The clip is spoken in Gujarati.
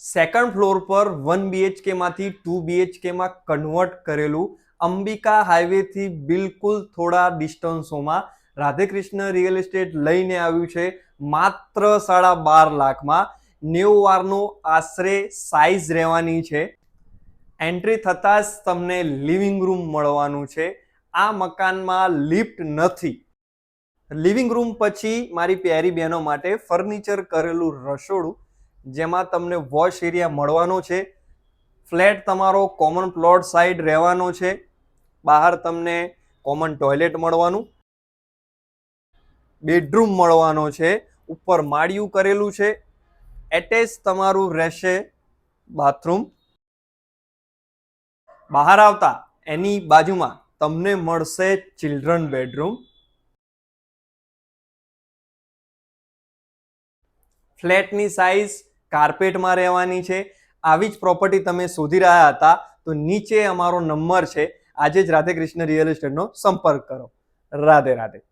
સેકન્ડ ફ્લોર પર 1 BHK માંથી 2 BHK માં કન્વર્ટ કરેલું અંબિકા હાઈવે થી બિલકુલ થોડા ડિસ્ટન્સોમાં રાધેકૃષ્ણ રિયલ એસ્ટેટ લઈને આવ્યું છે માત્ર 12.5 લાખમાં. 90 વારનો આશરે સાઇઝ રહેવાની છે. એન્ટ્રી થતાં જ તમને લિવિંગ રૂમ મળવાનું છે. આ મકાનમાં લિફ્ટ નથી. લિવિંગ રૂમ પછી મારી પ્યારી બહેનો માટે ફર્નિચર કરેલું રસોડું, જેમાં તમને વોશ એરિયા મળવાનો છે. ફ્લેટ તમારો કોમન પ્લોટ સાઈડ રહેવાનો છે. બહાર તમને કોમન ટોયલેટ મળવાનું, બેડરૂમ મળવાનો છે, ઉપર માળિયું કરેલું છે. એટેચ તમારું રહેશે બાથરૂમ. બહાર આવતા એની બાજુમાં તમને મળશે ચિલ્ડ્રન બેડરૂમ. ફ્લેટની સાઇઝ કાર્પેટમાં રહેવાની છે. આવી જ પ્રોપર્ટી તમે શોધી રહ્યા હતા તો નીચે અમારો નંબર છે. આજે જ રાધેકૃષ્ણ રિયલ એસ્ટેટનો સંપર્ક કરો. રાધે રાધે.